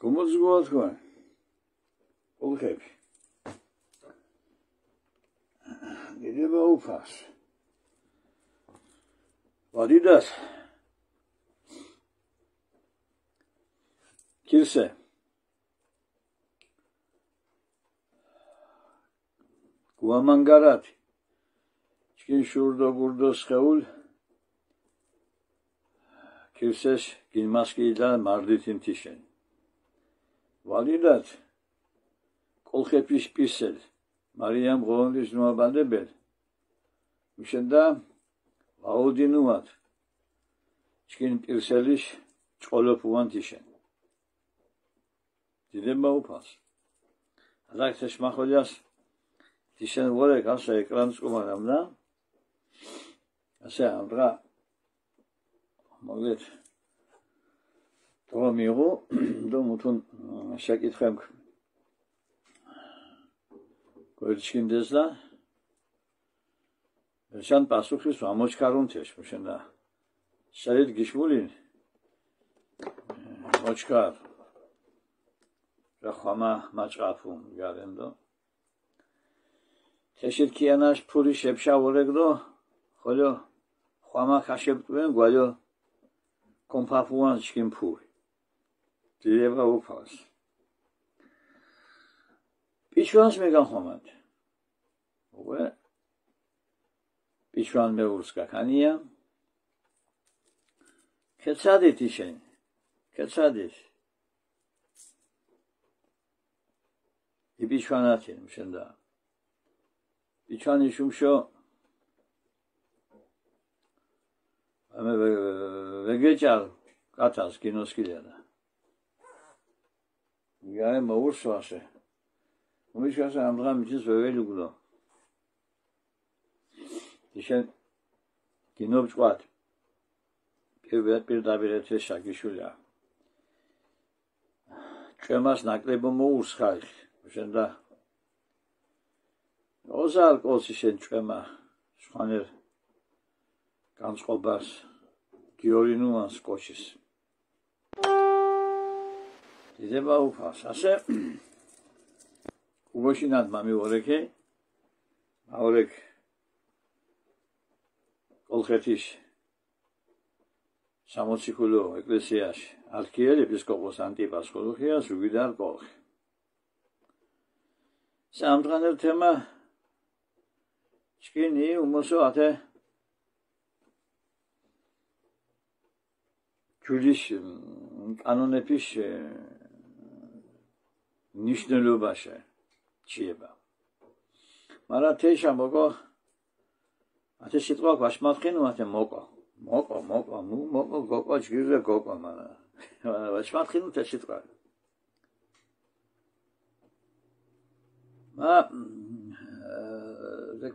Komu zgłos go? Ulcheb. Gdzie był upas? Validas. Kilse. Kuamangarat. Çkin şurada burada skavul. Kilses gilmaskiyla marditin tişen. Validat. Kolxepiş pisel. Mariam Gondis nuabandebel. Müşenda Audinuat. Çkin pirseliş çolopuan tişen. Didem baupas. Azakteş maholyas. Tişen volek asa ekran skumaramda. Asa amra. Moglet. Tomigo do mutun şakitxem. Koyçkindesla. Şan pasuxis amochkarun teş müşenda. Şarit gişmulin. Mochkar. Raxama maçqafum garendo. Teşirkiyanaş puli şepşa voregdo. Xolo xama xaşebtuen gwalo. Kompafuan çkin pul. Dileva upas. Pichvans megan xomad. Ve pichvan meurska kaniya. Ketsadet işen. Ketsadet. İpichvanat yemişenda. Pichvan işumşo. Ama vegecal katas kinoskilada. Yani mavur suası. Bu işkası amdram için söyleyeli gulo. Dişen kinopçuat. Bir dabire teşak işulya. Çömas nakle bu mavur skayık. Şunda ozalk olsişen çöma. Şuanır. Ganzqobas Giorinuans koşis. Dideba upas. Ase ugoşinat mami oreke. Aurek kolxetiş samotsikulu eklesiyaş. Alkiel episkopos Antipas Koluxias ugidar kolx. Samdğanır tema çkini umusu ate Küliş anonepiş nişnelu başa çiğba. Mara teşam bogo ateşitva başmatkhinu ate moko gogo çgirre gogo mara. Başmatkhinu teşitva. Ma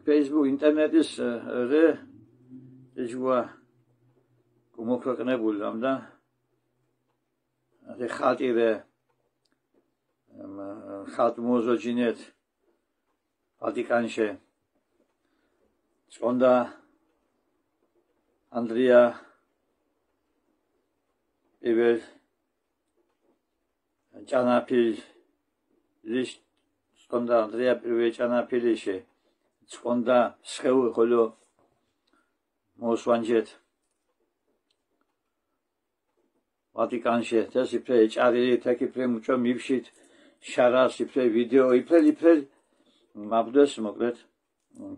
Facebook internetis re ejwa Kumokrakne buldum da. Ate khatire khat mozojinet Vatikanşe. Skonda Andrea Evel Canapil Liş Skonda Andrea Evel Canapilişe. Skonda Skeu Holo Mosvanjet Vatikanşe tesipre çareli tekipre muço mivşit şara sipre video ipre mabdes moglet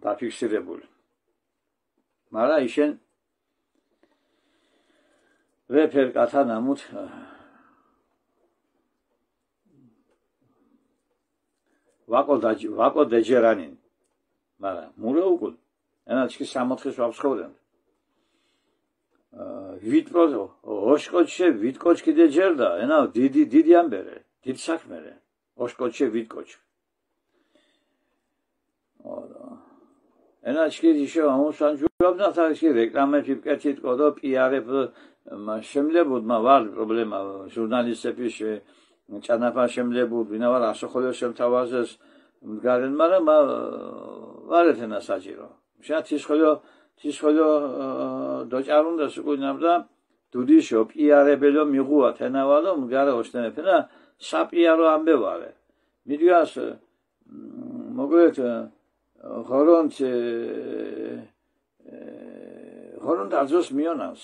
დაფიქსირებული. მაგრამ ისენ რეფერ კათა ნამუთ ვაკო დეჯერანინ. მაგრამ მურა უკულ ენაჩკი 60-ის ვაფსხოვდნენ. ვიტპროზო ოშკოჩე ვიტკოჩკი დეჯერდა ენა დიდი ამბერე დიდი საქმერე ოშკოჩე ვიტკოჩ ენაჩკი ისე ამოსანჯურებდა თაში რეკლამები ვკეთითკო და პიარებ შემლებოდმა ვარ პრობლემა ჟურნალისტების ჭანაფა შემლებოდ ვინა ვარ ასოხოლიო შემთავაზეს მდგარენ მაგრამ ვარ ეთენა საჭირო შათიშხოლიო თიშხოლიო დოჭარუნდა სუკუნავდა დუდიშო პიარებელო მიღუა თენავალო მგარა ოშტენეფენა საპიარო ამბევარე მიდიას მოგეთ ხორონთ აზოს მიონავს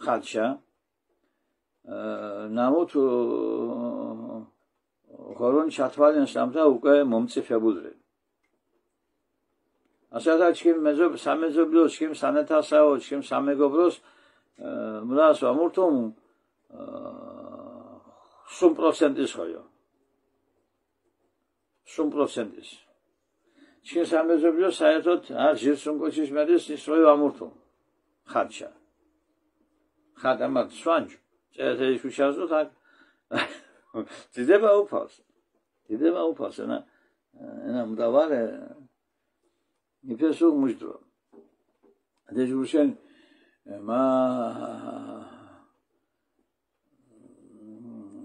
ხალჩა ნამოთ ხორონ ჩათვალენ სამთა უკვე მომწიფებულრე ასადა ჩქიმ სამეზობლოს ჩქიმ სანეთასაო ჩქიმ სამეგობროს მრას ამურთომ 100%-ის ხოიო 100%-ის ჩქიმ სამეზობლოს საერთოდ არ ჟირსუნკოჩის მერის ისროი ამურთომ ხარჩა ხადამად სვანჯ წერეთეში შუშაზო თაკ ძდება უფალს ენა მდავარე ნიფესო მუჯდრო დეჟურშენ მა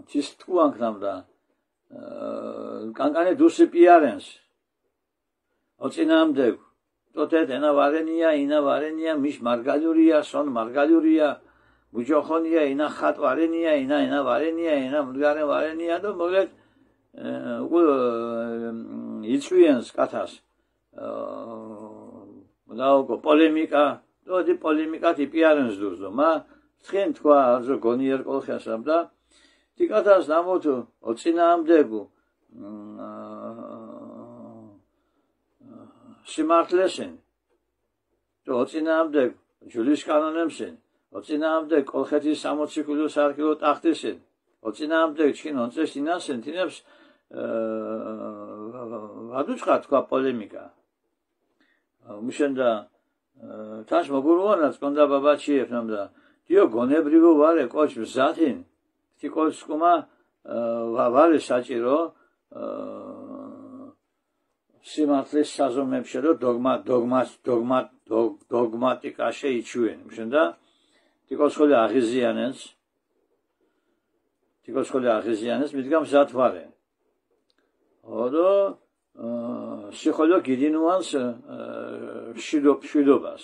ჩისტუანკ ნამდა კანკანე დუსი პიარენს ოწინამდე ტოტე ენა ვარენია მის მარგალურია სონ მარგალურია მუჯოხონია ენა ხატ ვარენია ენა ვარენია ენა მდგარენ ვარენია და მოგეთ იცვიენს კათას დაუგო პოლემიკა დოდი პოლემიკა ტიპიარენს დურზო მა ცხენ თქვა არზო გონიერ კოლხასამ და ტიკათას ნამოთო ოწინაამდეგუ სიმართლესენ და ოწინაამდეგ ჯულის კანონემსენ ოწინაამდეგ კოლხეთის 60 კილო სარკილო ტახტისენ ოწინაამდეგ ჩინ ონწეს ინასენ თინებს ვადუჩხა თქვა პოლემიკა მუშენდა თაშ მოგურუანაც კონდა ბაბაჩიებ ნამდა დიო გონებრივო ვარე კოჩ მზათინ თიკოჩკუმა ვარე საჭირო სიმართლის საზომებში და დოგმატიკაში იჩვენ მუშენდა თიკოჩხოლი აღიზიანეს მიდგამ მზათ ვარე ოდო სიხოლო გიდინუანს შვიდობას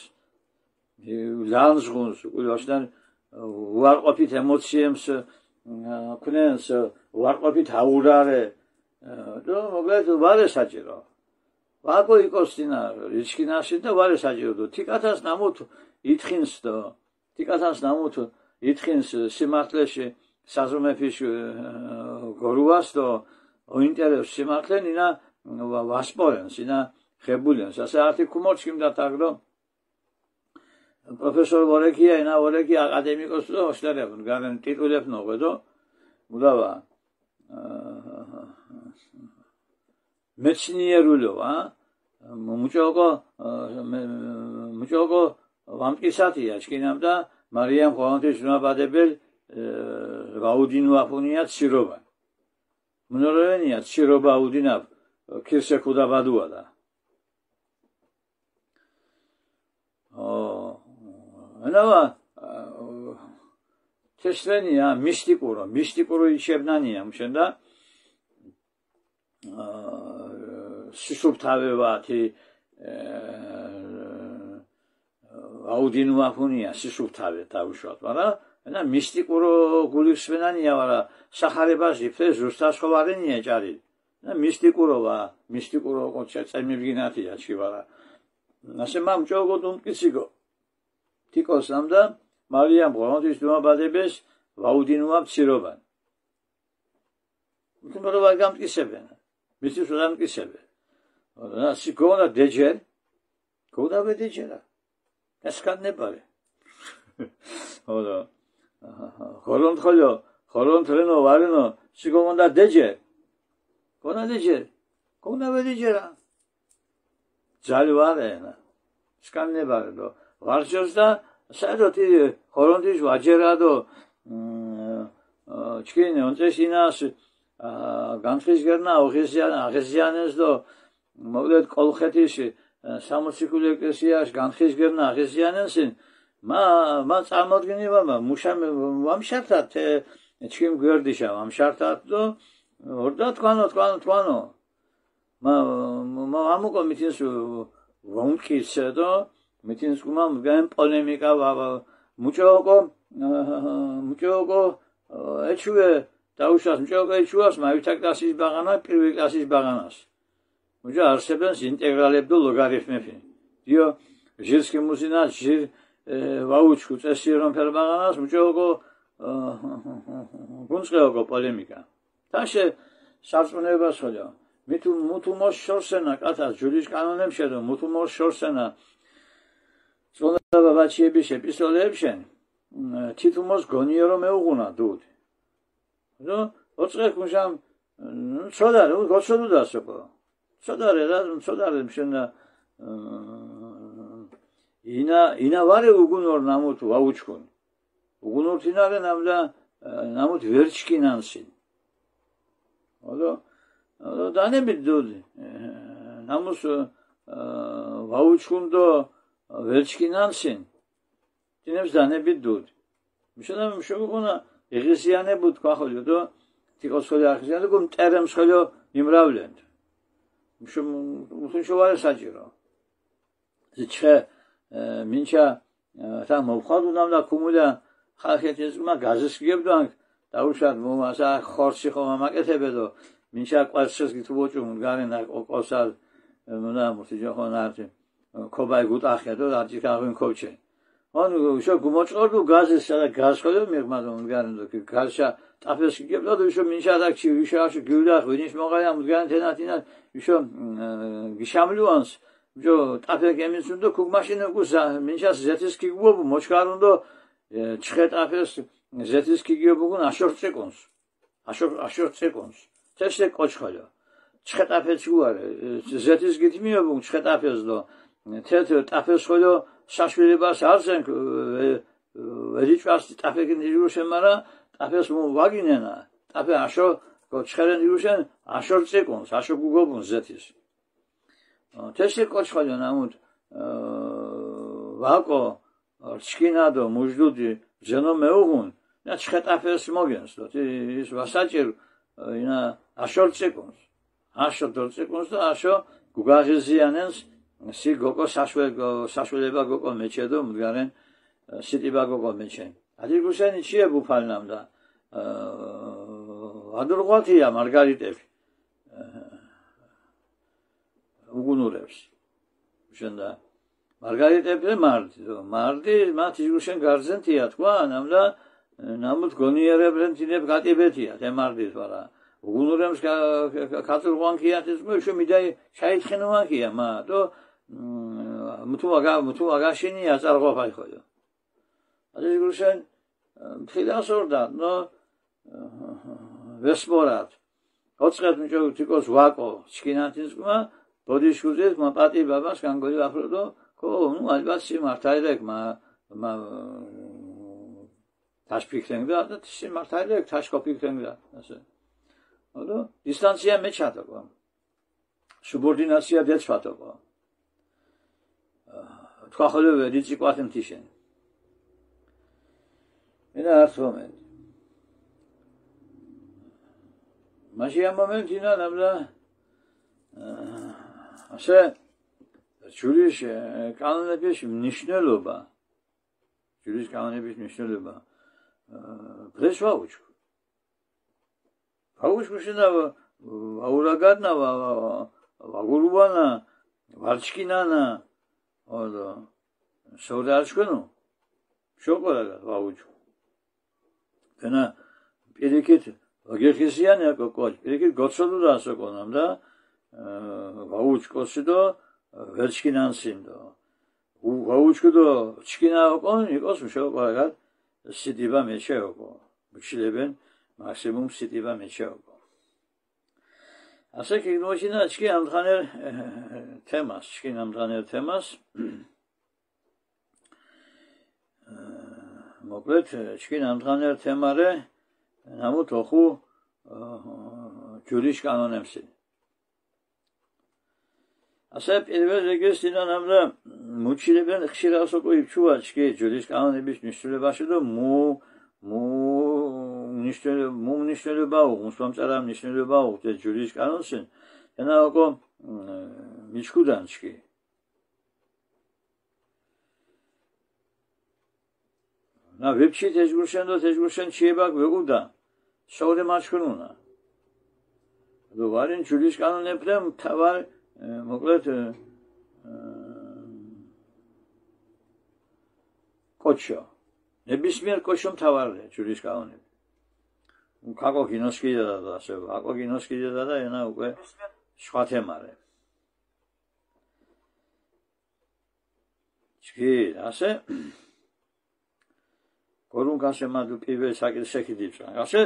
ლანზღუნს უილაშთან უარყოფით ემოციემს ქნენს უარყოფით აურარე და მოგეთ ვარე საჭირო ვაკო იკოსტინა რიჩკინაში და ვარე საჭირო და თიკათას ნამოთ ითხინს სიმართლეში საზომეფიში გორუას და ოინტერეს სიმართლენ ინა ვასპორენს ინა ხებულენს ასე არტი ქუმორჩკიმ და თაგდო პროფესორ ვორეკია ინა ვორეკი აკადემიკოს და ოშტერებუნ გარენ ტიტულებ ნოღედო მუდავა მეცნიერულობა მუჭოკო ვამტკისათია ჩკინამ და მარიამ ხვანთის ნაბადებელ გაუდინუ აფუნია ცირობა მნორენია ცირობა უდინა ქირსეკუდა ბადუადა ანავა ჩესლენია მისტიკურო იჩებნანია მშენდა სისუფთავებათი აუდინუ აფუნია სისუფთავე თავშოთ მაგრამ ენა მისტიკურო გულისვენანია ვარა სახარებაში ფე ზუსტასხოვარენია ჭარი და მისტიკურო ყოჩა წემიბგინათია ჩივარა ასე მამჭოგო დუმკისიგო თიკოს ამდა მარიამ ღვანთის დუმაბადეს ვაუდინუა ცირობან თუმცა ვაგამკისებენ მისთვის ვაგამკისებენ გონა დეჯერ გონა ვედეჯერა ესკან ნებარე ოდო ხორონ ტრენო ვარენო სიგონდა დეჯერ გონა ვედეჯერა ძალი ვარენა ესკან ნებარე დო ვარჯოსდა საერთოდ ხორონდის ვაჯერადო ჩქინე ონწესინას განხისგერნა აღეზიანეს დო მოგდეთ კოლხეთის სამოციქულო ეკლესიაში განხისგერნა აღეზიანესინ მა წარმოდგენება მუშამ ვამშართათ ჩქიმ გვერდიშა ვამშართათ დო ორდა თქვანო მა ამუკო მითინს ვონკისე დო მითინს გუმამ გან პოლემიკა მუჭოყო ეჩუე დაუშვას მჭოყო ეჩუას მავითა კლასის ბაღანა პირველი კლასის ბაღანას მუჭო არსებენს ინტეგრალებდო ლოგარითმები დიო ჟირსკი მუსინა ჟირ ვაუჩკუ წესიერონ ფერბაღანას მჭოყო გუნსყეოყო პოლემიკა თაშე სარწმუნოებას ხოლო მუთუ მოს შორსენა კათა ჯურის კანონებშედო მუთუ მოს შორსენა ზონა ბაჩიების ეპიზოდებში თითუმოს გონიო რომ მეუღუნა დუდ ნუ ოცხე კუშამ ცოდარე გოჩოდუდასო ცოდარე მშენა ინა ვარე უგუნორ ნამუთ ვაუჩქუნ უგუნორ თინარე ნამუთ ვერჩკინანსინ ოდო დანებით დუდი ნამუს ვაუჩქუნდო ვერჩკინანსინ თინებს დანებით დუდი მიშენამ შეგუნა ეგრესიანებუთ ქვახოლიო დო თიკოსხოლი არხიზიანე გუმ ტერემსხოლიო იმრავლენ მუშინ შოვარე საჭირო ზიჩე მინჩა და მოხადუნამ და კუმულა ხალხეთის მა გაზისგებდან დაუშვათ მომასა ხორში ხომ ამაკეთებედო მინჩა ყვარშეს გითუბოჭუ გარენა ოკოსალ მონა მოსიჯახონ არტი ქობაი გუტახედო არჩი ქაღინ ქოჩე ანუ შო გუმოჭორდუ გაზის და გასხოლო მიღმადო გარენა გაშა ტაფეს გებდო შო მინჩა დაქში ვიშაში გიუდახ ვინის მოყაია მდგანთენათინა შო გიშამლუანს ჯო ტაფე გემისუნდო ქუგმაშინო გუსა მინჩას ზეთის კიგუობუ მოჩქარუნდო ჩხე ტაფეს ზეთის კიგიობუგუნ აშორწეკონს თესე კოჩხალო ჩხე ტაფეს უარე ზეთის გითმიობუგუნ ჩხე ტაფეს დო თეთ ტაფეს ხოლო საშვილებას არზენ ვერიჭვას ტაფე გინიუშენ მარა ტაფეს ვაგინენა ტაფე აშო ჩხერენ იუშენ აშორწეკონს აშოგუგობუნ ზეთის თესე კოჩხალო ნამუდ ვაკო ჩკინადო მუჟდუდი ზენო მეუღუნ და ჩხე ტაფეს მოგენს დო ის ვასაჭერ ინა აშორწეკონს და აშო გუგაღიზიანენს სი გოკო საშველება გოკო მეჩედო მდგარენ სიტიბა გოკო მეჩენ ადირგუშენი ჩიე ბუფალნამ და ადურღვათია მარგარიტები უგუნურებს შენდა მარგარიტები მარდი მათ იგუშენ გარზენტია თქვა ნამდა ნამუთ გონიერებენ თინებ გატიბეთია თემარდის ვარა უგუნურებს კაცურღვანკია თესმო მიდაი ჩაითხინოვანკია მა დო მუთუ აგაშინია წარღვაფაი ხოლო ადირგუშენ ფილასორდა ნო ვესმორად ოცხეთ მიჭო თიკოს ვაკო ჩკინათისმა ბოდიშუზეს მა პატი ბაბას განგოლი აფროდო ხო ნუ ალბათ სიმართალეკ მა თაშფიქრენდა და სიმართალეკ თაშკოფიქრენდა ასე ოდო დისტანცია მეჩატო სუბორდინაცია დეცვატო თქვა ხოლო ვერიცი ყვათემთიშენ ენა არც მომენტ მაშინ ამ მომენტინა ნაბლა ასე ჯურის კანონების მნიშვნელობა დღეს ვაუჩქუ შენ აურაგადნა ვაგურუბანა ვარჩკინანა ოდო შორდარჩქუნო შოკოლადა ვაუჩქუ ენა პირიქით გეხიზიანია კოკოჩ პირიქით გოცოდუდასო კონამ და ვაუჩკოსიდო ვერჩკინანსინდო ვაუჩკუდო ჩკინაოკონ იყოს მშოყარად სიტიბა მეჩეოკო მშილებენ მაქსიმუმ სიტიბა მეჩეოკო ასე გიგნოჩინა ჩკი ამდღანერ თემას ჩკი ამდღანერ თემას მოკლედ ჩკი ამდღანერ თემარე ნამუთ ოხუ ჯურის კანონემსი ასე პირველ რეგეს დინანამდა მუჩილებენ ხშირას უკვე იფჩუა ჩკი ჯურის კანონების მნიშვნელებაში და მნიშვნელობა უმსვამწარა მნიშვნელობა უხდე ჯურის კანონსენ ენა ოქო მიჩქუდან ჩკი ნა ვებჩი თეჯგურშენ ჩიებაკ ვეგუდა შაუდე მაჩქუნუნა დო ვარენ ჯურის კანონებდემ თავარ მოკლედ კოჩო ნებისმიერ კოჩომ თავარია ჯურის კანონები კაკო კინოსკიდა და ასე აკო კინოსკიდა და ენა უკვე სხვა თემარე ჩკი ასე გორუნგასე მადუ პირველ საკითხი ასე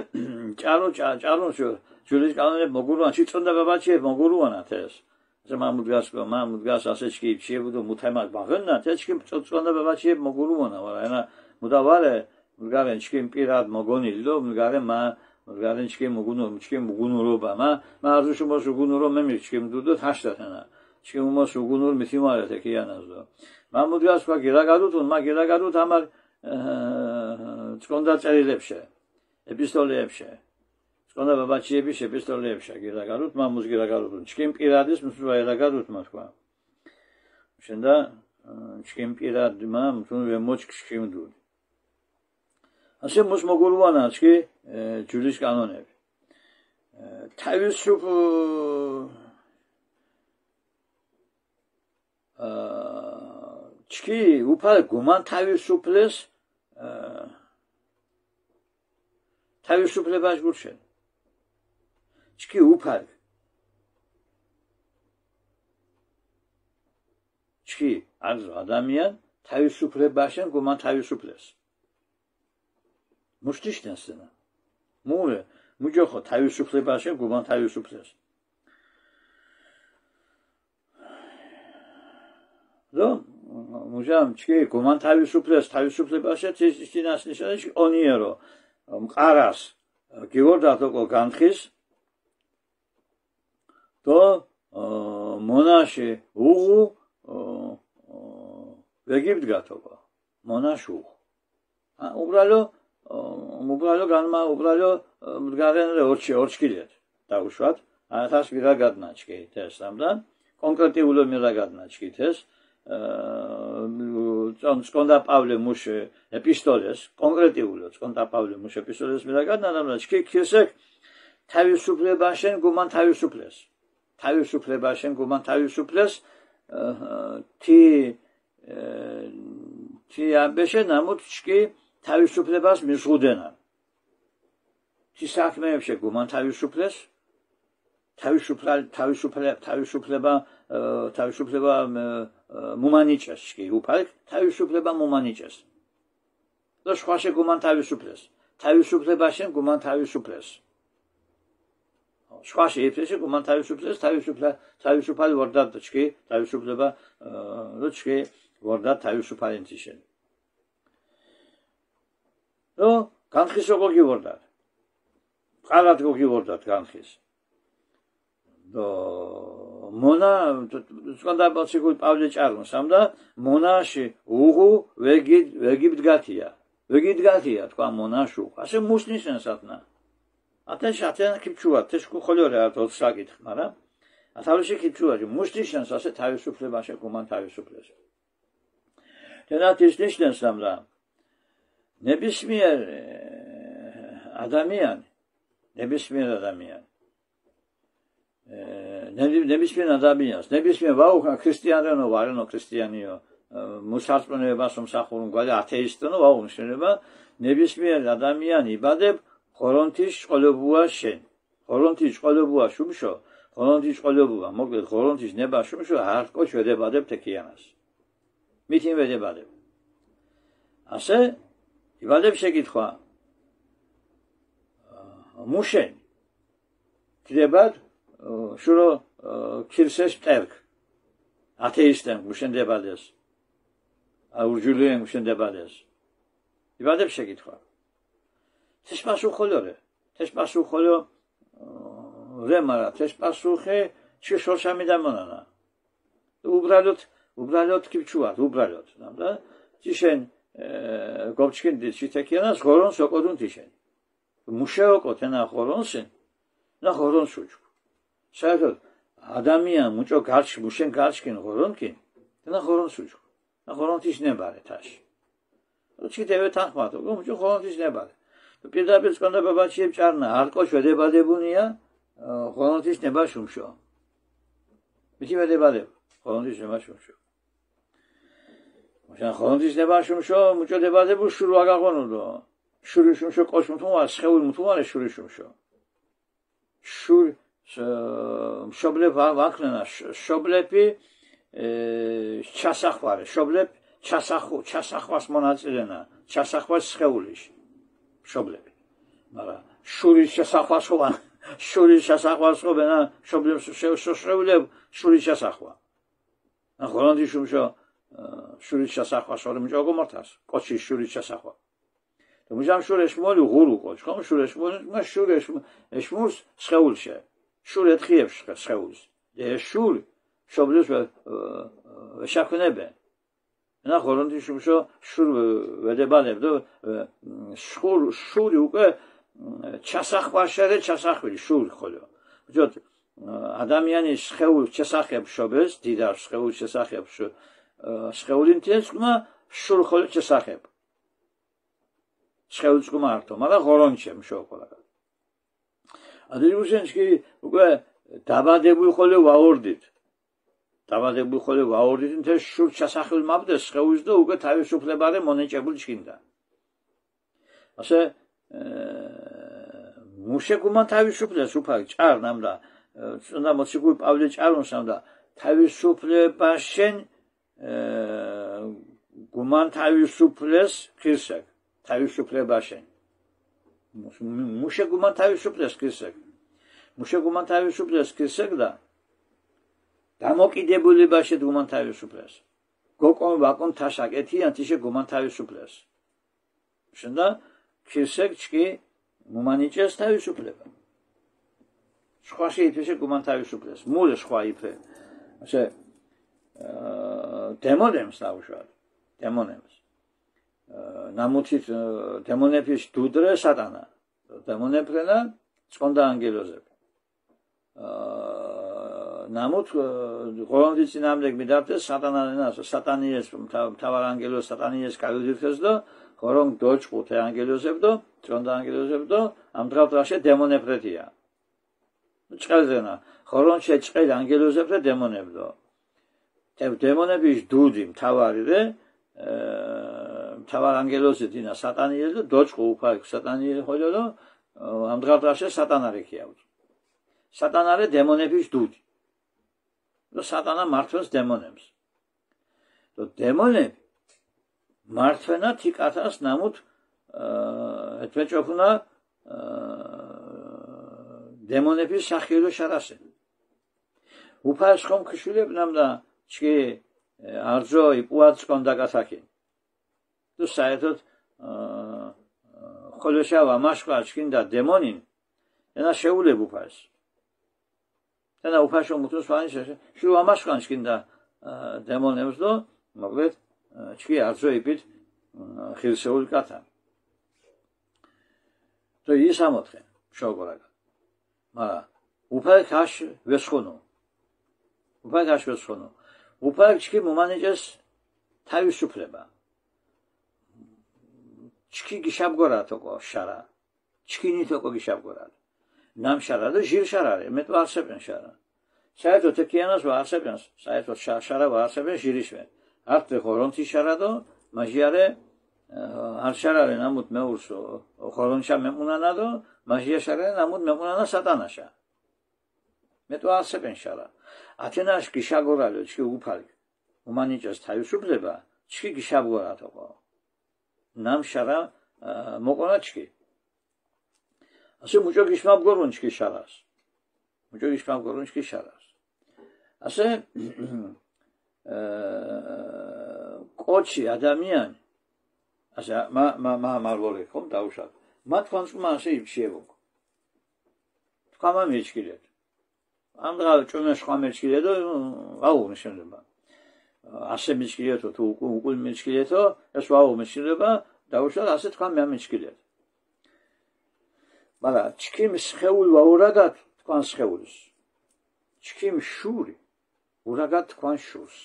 ჭარო ჯურის კანონები მოგურუან ჩიწონდა ბაბაჩიებ მოგურუანათ ეს მამუდგას ასე ჩკი შეებუდო მუთემად ბაღენა თეჩკი წონდა ბაბაჩიებ მოგურუანა ვარა ენა მუდავარე მგარენ ჩკი პირად მოგონილდო მგარენ ჩკი მოგუნურობა მარზუშ მოს უგუნურო მემი ჩკი მდუდო თაშტანა ჩკი მოს უგუნურ მითიმარეთ ეკიანაზდო მამუდგას ყვა გირაგადუთუნ მაგირაგადუთ ამარ წონდა წერილებშე ეპისტოლეებშე წონდა ბაბაჩიების ეპისტოლეებშე გირაგადუთ მამუს გირაგადუთუნ ჩკი პირადის მსვა ერაგადუთ მოთქვა შენდა ჩკი პირად მამთუნ ვემოჩ ჩკი მდუდ ასე მოს მოგურუანა ჩკი ჯურის კანონები თავისუფ ჩკი უფალ გუმან თავისუფლეს თავისუფლებას გურჩენ ჩკი უფალ ჩკი ადამიან თავისუფლებაშენ გუმან თავისუფლეს მუშტიშნასენა მურე მუჯოხო თავისუფლებაშენ გუმან თავისუფლეს და მუჟამ ჩკი გუმან თავისუფლებაშენ ცისტინას ნიშანში ონიერო მყარას გიორდათოკო განხის და მონაში უღუ ვეგიბდგათოკო მონაშუ უბრალო განმა უბრალო მდგარენ ორჩკილეთ დაუშვათ ანათას ვირაგადნა ჩკი თესამდე კონკრეტიულო მირაგადნა ჩკი თეს წონდა პავლე მუშ ეპისტოლეს კონკრეტიულო წონდა პავლე მუშ ეპისტოლეს მირაგადნა და ჩკი ქესეკ თავისუფლებაშენ გუმან თავისუფლეს თი ამბეშე ნამუთ ჩკი თავისუფლებას მისღუდენა თი საქმეებში გუმან თავისუფლება მუმანიჭეს ჩკი უფალ თავისუფლება მუმანიჭეს და სხვაშე გუმან თავისუფლებაშენ გუმან თავისუფლეს სხვაში ეფეში გუმან თავისუფალი ვარდად ჩკი თავისუფლება ჩკი ვარდად თავისუფალენციშენ და განხის როგორ გივარდათ ყალად გივარდათ განხის და მონა წონდა ბოციკული პავლე ჭარნოსამ და მონაში უღუ ვეგიბდგათია თქვა მონაშუ ასე მუსნიშნსატნა ათეშატენ კიფჩუა თეშკუ ხოლორე ათო საკითხ მაგრამ ათავში კიფჩუა მუსნიშნს ასე თავისუფლებაში გუმან თავისუფლეს თენათის ნიშნსამ და ნებისმიერ ადამიანი ნებისმიერ ადამიანს ნებისმიერ ვაუხა ქრისტიანო ვარენო ქრისტიანიო მუსალმანებას მსახურუნ გვარი ათეისტონო ვაუმშენება ნებისმიერ ადამიანი იბადებ ხორონთის წყოლებუა შენ ხორონთის წყოლებუა შუმშო ღორონთის ყოლებულა, მოკლედ ღორონთის ნება შუმშო ჰარდკო შევედებადებ თქიანას. მითინ ვედებადებ. ასე იბადებ შეკითხვა. მუშენ დებად შურო ქირსეს პტერკ. ათეისტენ მუშენდებადეს. აურჯულიან მუშენდებადეს. იბადებ შეკითხვა. თესპასუხოლორე. თესპასუხოლო რემარა თესპასუხე შეშორშამი დამონანა. უბრალოდ კიბჩუათ, უბრალოდ. და თიშენ გობჩკინ დიშიტეკიანას ღორონს ოკოდუნ თიშენ. მუშეოკო თენა ღორონსენ. და ღორონს უჩუ. საერთოდ ადამიან მუჭო გარჩ მუშენ გარჩკინ ღორონკინ. და ღორონს უჩუ. და ღორონთის ნებარე თაში. ჩიტევე თანხმატო, მუჭო ღორონთის ნებარე. პირდაპირ წონდა ბაბაჩიებ ჭარნა, არკო შევედებადებუნია ღორონთის ნება შუმშო. მითი ვედებადებ ღორონთის ნება შუმშო. მაშინ ღორონთის ნება შუმშო მუჭო დებადებუ შურო აგაღონუდო. შური შუმშო ყოშ მუთუმა შეულ მუთუმარე შური შუმშო. შურ შობლებ ვაქნენა შობლები ჩასახვარე შობლებ ჩასახვას მონაწილენა ჩასახვას შეულიში შობლები მაგრამ შური ჩასახვასობა შური ჩასახვასობენა შობლებ შეულებ შური ჩასახვა ახორანდი შუმშო შური ჩასახვასორი მჯოგო მართას კოჩი შური ჩასახვა მუჟამ შურეშ მოლი ღურუ ყოჩ ხომ შურეშ მოლი მა შურეშ ეშმურს შეულშე შური თხიებს შეულს ე შური შობლებს შაქნებე და ხორონდი შუმშო შურ ვედებალებდო შური უკვე ჩასახვაშერე ჩასახვილი შური ხოლო ბიჭოთ ადამიანის შეულ ჩასახებს შობეს დიდარ შეულ ჩასახებს შეულინთესკმა შურ ხოლო ჩასახებ შეულსკმა მარტო მაგრამ ღორონჩემ შოყოლა ადრიუშენში უკვე დაბადებული ხოლე ვაორდით დაბადებული ხოლე ვაორდით თე შურ ჩასახელ მაბდეს შეულს და უკვე თავისუფლებარე მონეჭებული ჩქინდა ასე მუშეკუმან თავისუფლეს უფალ ჭარნამ და უნდა მოციქული პავლე ჭარუნსამ და თავისუფლებაშენ გუმან თავისუფლეს ქირსაკ თავისუფლებაშენ მუშეკუმან თავისუფლეს ქირსაკ მუშეკუმან თავისუფლეს ქირსაკ და დამოკიდებულებაში გუმან თავისუფლეს გოკონ ვაკონ თაშაკეთიან თიშე გუმან თავისუფლეს შენდა ქირსაკ ჩკი მუმანიჭეს თავისუფლება სხვაში იფეშე გუმან თავისუფლეს მულე სხვა იფე ასე დემონებს დაუშვათ დემონებს ნამუთით დემონების დუდრე სატანა დემონებრენა წონდა ანგელოზები ნამუთ ღორონდის წინამდეგ მიდარდეს სატანანას სატანიეს თავარ ანგელოზ სატანიეს კავიდირხეს და ღორონ დოჭყუთე ანგელოზებდო წონდა ანგელოზებდო ამ დრაფტრაშე დემონებრეთია ჭყელზენა ღორონ შეჭყელ ანგელოზებრე დემონებდო დემონების დუდი მთავარიდე მთავარ ანგელოზი დინა სატანიეს და დოჭყუ უფალ სატანიეს ხოლო და ამ დრაფტრაშე სატანარიქია სატანარე დემონების დუდი და სატანა მართვენს დემონებს და დემონები მართვენა თიკათას ნამუთ ეთვეჭოფუნა დემონების სახილო შარასე უფალ ხომ ქშულებნამ და ჩი არძო იპუაც კონდაკასაკი და საერთოდ ხოლოშავა მაშყა ჩკინდა დემონინ და შეულებ უფალს და უფაშო მუთოს ვანიშე შუა მაშყა ჩკინდა დემონებს და მოკლედ ჩი არძო იპით ხილსეულ კათა და ის ამოთხე შოგორაგა მარა უფალ ქაშ ვესხონო უფალ ქაშ ვესხონო უფალ ჩკი მომანიჭეს თავისუფლება ჩკი გიშაბგორა თოკო შარა ჩკინი თოკო გიშაბგორა ნამ შარა და ჟირ შარარე მე თუ არსებენ შარა საერთოდ ეკიანას ვარსებენ საერთოდ შარა ვარსებენ ჟირიშვენ არტე ხორონთი შარა და მაჟიარე არ შარარე ნამუთ მეურსო ხორონშა მემუნანა და მაჟია შარარე ნამუთ მემუნანა სატანაშა მეტო ასებენ შარა ათენაში გიშაგორალო ჩქი უფალი უმანიჭეს თავისუფლება ჩქი გიშაბგორათო ნამ შარა მოყონაჩქი ასე მუჭო გიშმაბგორონ ჩქი შარას მუჭო გიშმაბგორონ ჩქი შარას ასე კოჩი ადამიანი ასე მალვოლე ხომ დაუშვათ მათ ხანსკმა ასე იფშიებო თქვა მეჩკილეთ ამ დღე ჭონეს ხა მეჩკილეთო აუ მეშენდება ასე მეჩკილეთო თუ უკულ მეჩკილეთო ეს აუ მეშენდება დაუშვათ ასე თქვა მეჩკილეთ მაგრამ ჩქიმ შეულ ვაურადათ თქვა შეულს ჩქიმ შური ურაგათ თქვა შურს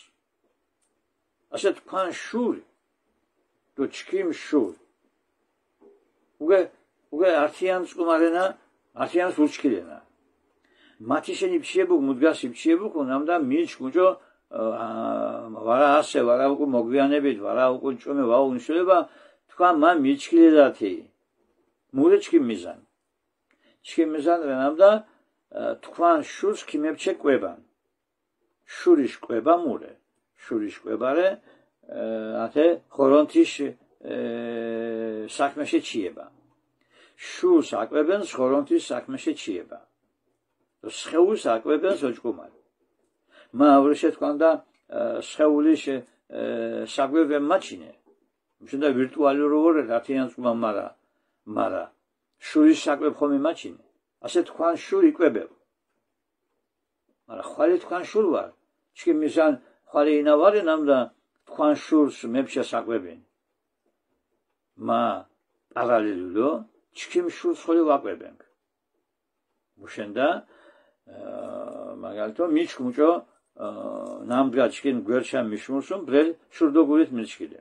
ასე თქვა შური თუ ჩქიმ შური უკვე ართიანს ყუმარენა ართიანს ურჩქილენა მათი შენი ფშიებუ მუდგას ფშიებუ ნამდა მიჩგუჯო ვარა ასე ვარა უკუ მოგვიანებით ვარა უკუ ჭომე ვაუნშლება თქვა მან მიჩქილედათი მურეჩკი მიზან ჩქი მიზან რენამდა თქვან შურს ქიმებჩე ყვებან შურიშ ყვება მურე შურიშ ყვებარე ათე ხორონთიშ საქმეში ჩიება შურს აკვებენ ხორონთის საქმეში ჩიება შეულს აკვებენ ოჭკუმად მავრიშე თქვანდა შეულის საკვებენ მაჩინე მაშინდა ვირტუალურ ვორე ათიანს ყუმა მარა შურის საკვებ ხომი მაჩინე ასე თქვან შური ყვებებ მარა ხვალე თქვან შურ ვარ ჩქი მიზან ხვალე ინავარი ნამდა თქვან შურს მეფშა საკვებენ მა პარალელულო ჩქიმ შურს ხოლე ვაკვებენ მუშენდა მაგალითო მიჩკუჭო ნამდგა ჩქინ გვერშა მიშმურსუნ ბრელ შურდოგურით მიჩკიდე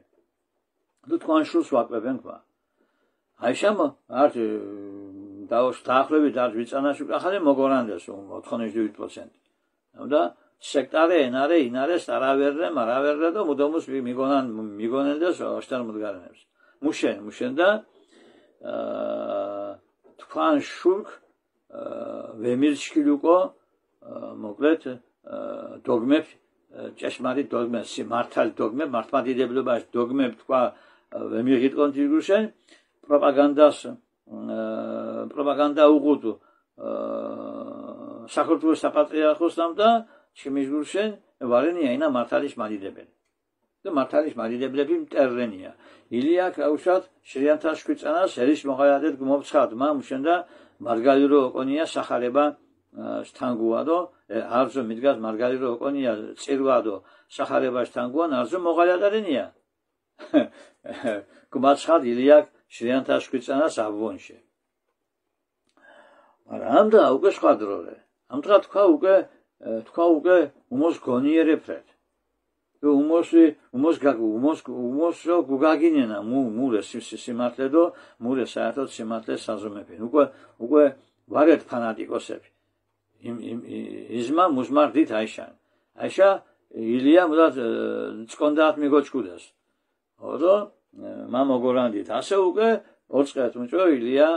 თუ თქვან შურს ვაკვებენ ყვა აი შამ არ დაოს დაახლოებით არ ვიწანაში ახალი მოგორანდეს 97% და სექტარე ენარე ინარეს არავერრე მარავერრე და მუდომუს მიგონენდეს აშტარ მდგარენებს მუშენ და თქვან შურკ ვემირჩკილუკო მოკლედ დოგმებ ჭეშმარიტ დოგმებს მართალ დოგმებ მართლმადიდებლობაში დოგმებ თქვა ვემიღიტყონ თიგუშენ პროპაგანდა უღუდ საქართველოს საპატრიარქოსთან და შემიჟგურშენ ვარენია ინა მართალის მადიდებელი და მართალის მადიდებლები მტერრენია ილია კაუშათ შრიანთაშ კვიწანას ერის მოღალადეთ გმობცხად მამუშენ და მარგალირო ოკონია სახარება სტანგუადო არზო მიდგას მარგალირო ოკონია წირვადო სახარება სტანგუან არზო მოღალადარენია გმობცხად ილია შრიანთაშ კვიწანას აბონშე მაგრამ ამდა უკვე სხვადროლე ამდა თქვა უკვე უმოს გონიერებრეთ უმოს გუგაგინენა მურე სიმართლედო მურე საერთოდ სიმართლეს საზომებენ უკვე ვარეთ ფანატიკოსები იზმა მუსმარდით აიშა ილია მუდად წკონდათ მიგოჩკუდას ოდო მამოგორანდით ასე უკვე ოწყეთ მუჭო ილია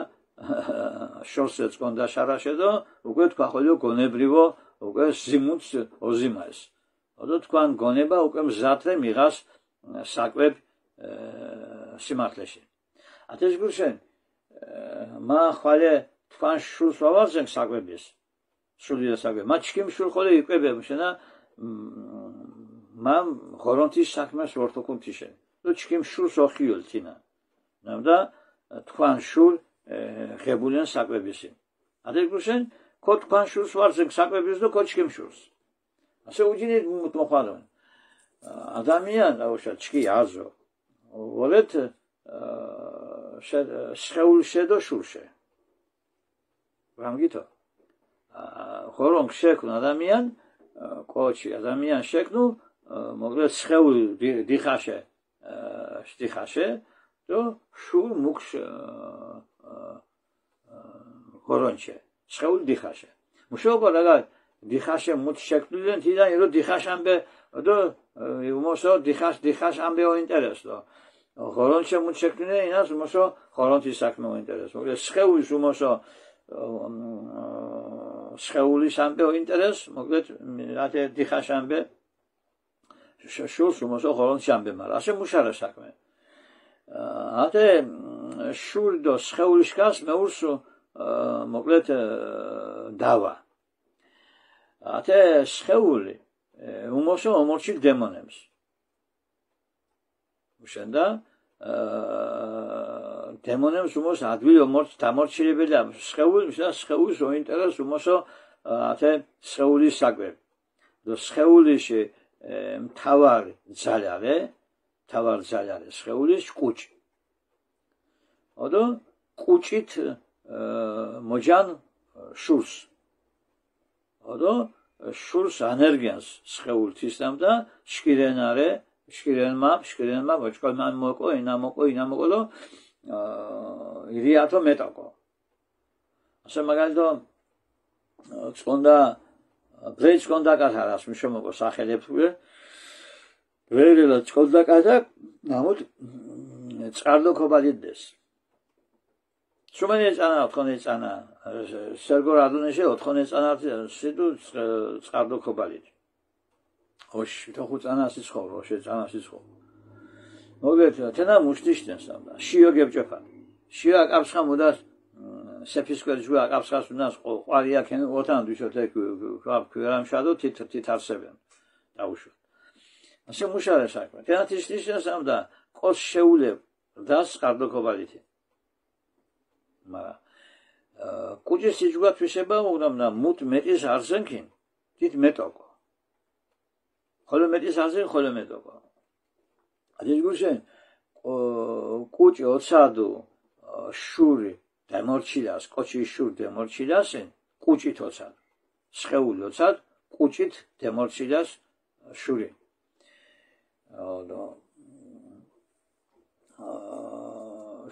შორსე წკონდა შარაშედო უკვე თქვა ხოლო გონებრივო უკვე ზიმუნს ოზიმას ოდო თქვან გონება უკვე მზადრე მიღას საკვებ სიმართლეში ათეს გურშენ მა ხვალე თქვან შურს ვავარზენ საკვების შურია საკვებ მა ჩქიმ შურ ხოლე იკვებებ შენა მამ ხორონთის საქმეს ვორთოკუნთიშენ და ჩქიმ შურს ოხიულ თინა ნამდა თქვან შურ ღებულენ საკვებისი ათეს გურშენ ქო თქვან შურს ვარზენ საკვების და ქო ჩქიმ შურს ასე უჯინეთ მოხვალონ ადამიან აუშა ჩქი აზო ვოლეთ შეულშე და შურშე რამგითო ხორონ შექნ ადამიან კოჩი ადამიან შექნუ მოკლედ შეულ დიხაშე და შურ მუქშ ხორონჩე შეულ დიხაშე მუშაობა რაღა დიხაშე მუთ შექმნილენ თიდან ირო დიხაშამბე და უმოსო დიხაშ ამბე ოინტერესო ხორონჩე მუთ შექმნილენ ინას უმოსო ხორონთის საქმე ოინტერესო მოკლედ შეულის უმოსო სხეულის ამბე ოინტერესს, მოკლედ ათე დიხაშ ამბე შულს უმოსო ხოლმე ამბე, მაგრამ ასე მუშარა საქმე. ათე შური და სხეულის გას მეურსო მოკლედ დავა. ათე სხეული უმოსო ომორჩილ დემონებს. უშენდა დემონებს უმოს ადვილი დამორჩილებელი სხეულის ოინტერესს უმოსო ათე სხეულის საკვები. და სხეულის მთავარი ძალარე სხეულის კუჭი. ოდო კუჭით მოჯან შურს. ოდო შურს ენერგიას სხეულთისამ და შკირენმა ბოჭკოლმა მოკო ინა მოკო და ირიათო მეტაკო. ასე მაგალითად წონდა ბრეიც კონდა კათარას მშომოკო სახელებთვე ვერელა წონდა კათა ნამოთ წყარდო ქობალიდეს. შუმენი წანა ოთხონე წანა სერგო რადუნეში ოთხონე წანა სიდუ წყარდო ქობალით. ოშ თო ხუწანასი ცხოვრო შეწანასი ცხოვრო. მოგეთ თენა მუშტიშტენს ამდა შიო გებჭეფა. შიო აკაფსხა მოდას სეფისკვერი ჯგა აკაფსხას უნას ყვარია ქენ ოთან დუშოთე ქვერამ შადო თითარსებენ. დაუშვა. ასე მუშარე საქმე. თენა თიშტიშტენს ამდა ყოს შეულებ დას წყარდო ქობალითი. მაგრამ კუჭის იჯგა თვისება უგდამდა მут მეტის არზენქინ თით მეტოკო. ხოლო მეტის არზენ ხოლო მეტოკო. აჯგუშენ კუჭი ოცადუ შური დამორჩილას კოჩი შური დამორჩილასენ კუჭით ოცად სხეული ოცად კუჭით დამორჩილას შური.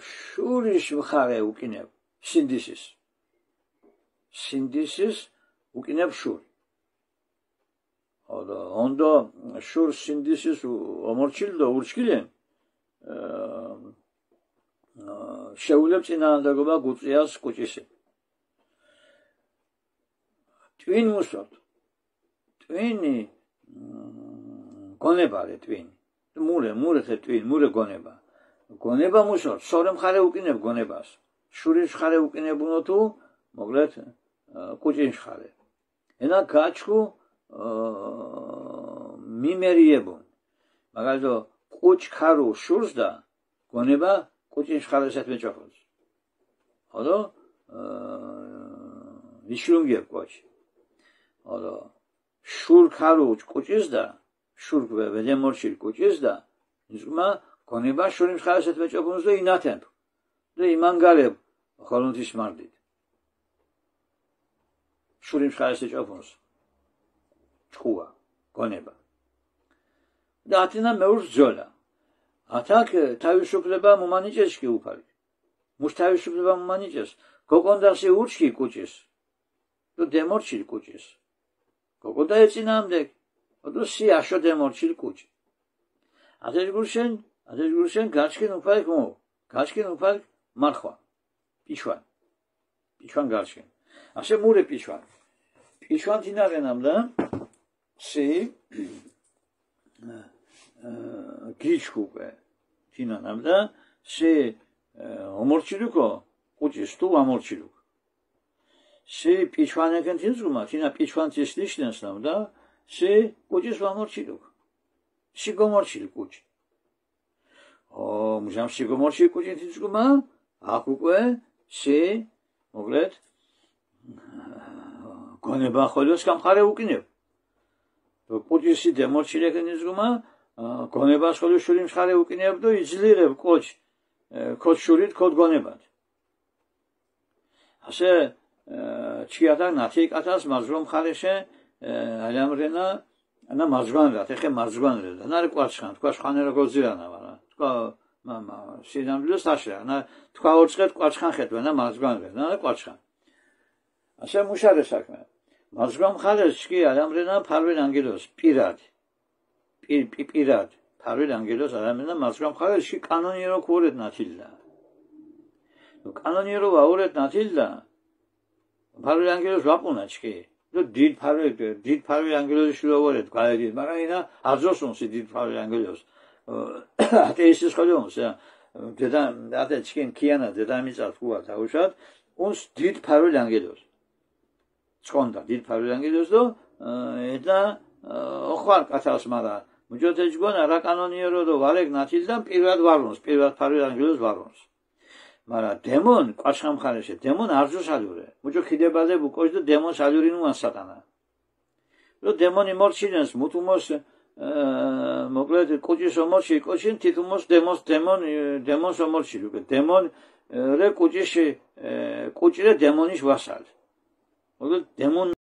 შურის მხარე უკინებ სინდისის უკინებ შური. ონდო შურ სინდისის ომორჩილდო ურჩკილენ შეულებ წინააღმდეგობა გუწიას კუჭისი. ტვინ მუსოთ. ტვინი გონებარე ტვინი. მურე ხე ტვინი მურე გონება. გონება მუსოთ. სორე მხარე უკინებ გონებას. შურის მხარე უკინებუნო თუ მოკლედ კუჭის მხარე. ენა გაჩქუ მიმერიებუნ. მაგალითად კუჭ ქარო შურს და გონება კუჭის მხარესად მეჭოფოს. ოდო ვიშრუნგებ კუჭი. ოდო შურ ქარო კუჭის და შურ ვედემორჩილ კუჭის და ისმა გონება შურის მხარესად მეჭოფოს და ინათენ. და იმანგარებ ხოლმთის მარდით. შურის მხარესად მეჭოფოს. ჭუა გონება. და ათენა მეურს ძოლა. ათაკ თავისუფლება მომანიჭეს კი უფალი. მუშ თავისუფლება მომანიჭეს. გოგონდასი ურჩი კუჭის. და დემორჩილ კუჭის. გოგონდა ეწინამდე. ოდო სი აშო დემორჩილ კუჭი. აზერგურშენ გაჩკინ უფალი მო. გაჩკინ უფალი მარხვა. პიშვან. პიშვან გაჩკინ. ასე მურე პიშვან. პიშვან თინაღენამდა სი გიჩხუპე თინანამდა სი ომორჩილუკო კუჭის თუ ამორჩილუკ სი პიჩვანეკენ თინზუმა თინა პიჩვანცის ნიშნავს ნამდა სი კუჭის ამორჩილუკ სი გომორჩილ კუჭი მუჟამ სი გომორჩილ კუჭი თინზუმა აკუკვე სი მოკლედ გონება ხოლოს გამხარე უკინებ კუჭისი დემორჩილეკენ თინზუმა გონებას ხოლო შური მხარე უკინებ და იძლიერებ კოჩ შურით კოდ გონებად. ასე ჩიადა ნათიკათას მარზრომ მხარეშე ალამრენა ანა მარზგვანრა ხე მარზგვანრა და ნარი კვარცხან თქვა ხანერა გოზირანა ვარა თქვა მამა სინამდვილეს აშა ანა თქვა ორწყეთ კვარცხან ხეთვა და მარზგვანრა და კვარცხან. ასე მუშარე საქმე. მარზგვან მხარეს კი ალამრენა ფარვენ ანგელოს პირად პირად ფარვენ ანგელოს არამენა მარზგვან მხარეში კანონიერო ქურეთ ნათილდა. კანონიერო ვაურეთ ნათილდა. ფარული ანგელოზი ვაპუნაჩ კი. ნუ დიდ ფარული ანგელოზი შულოვორეთ გაედით, მაგრამ ინა აძოსუნსი დიდ ფარული ანგელოზი. ატეისის ხოლმე დედა ატე ჩკინ კიანა დედამიწა თქვა დაუშვათ, uns დიდ ფარული ანგელოზი. ჩქონდა დიდ ფარული ანგელოზი და და ოხვარ კაცას მარა მუჯოთე ჯგონა რა კანონიერო და ვარეგ ნათილდან პირველად ვარონს, პირველად ფარული ანგელოზი ვარონს. მაგრამ დემონ ყვაშხამხარეშე დემონ არჯოს ალურე. მუჯო ხიდებაზე ბუკოშ და დემონ ალურინუან სატანა. რო დემონი მორჩინეს მუთუმოს მოკლედ კუჭის ომორში კუჭინ თითუმოს დემონს ომორში უკვე დემონ რე კუჭიშ კუჭირე დემონის ვასალ. მოკლედ დემონ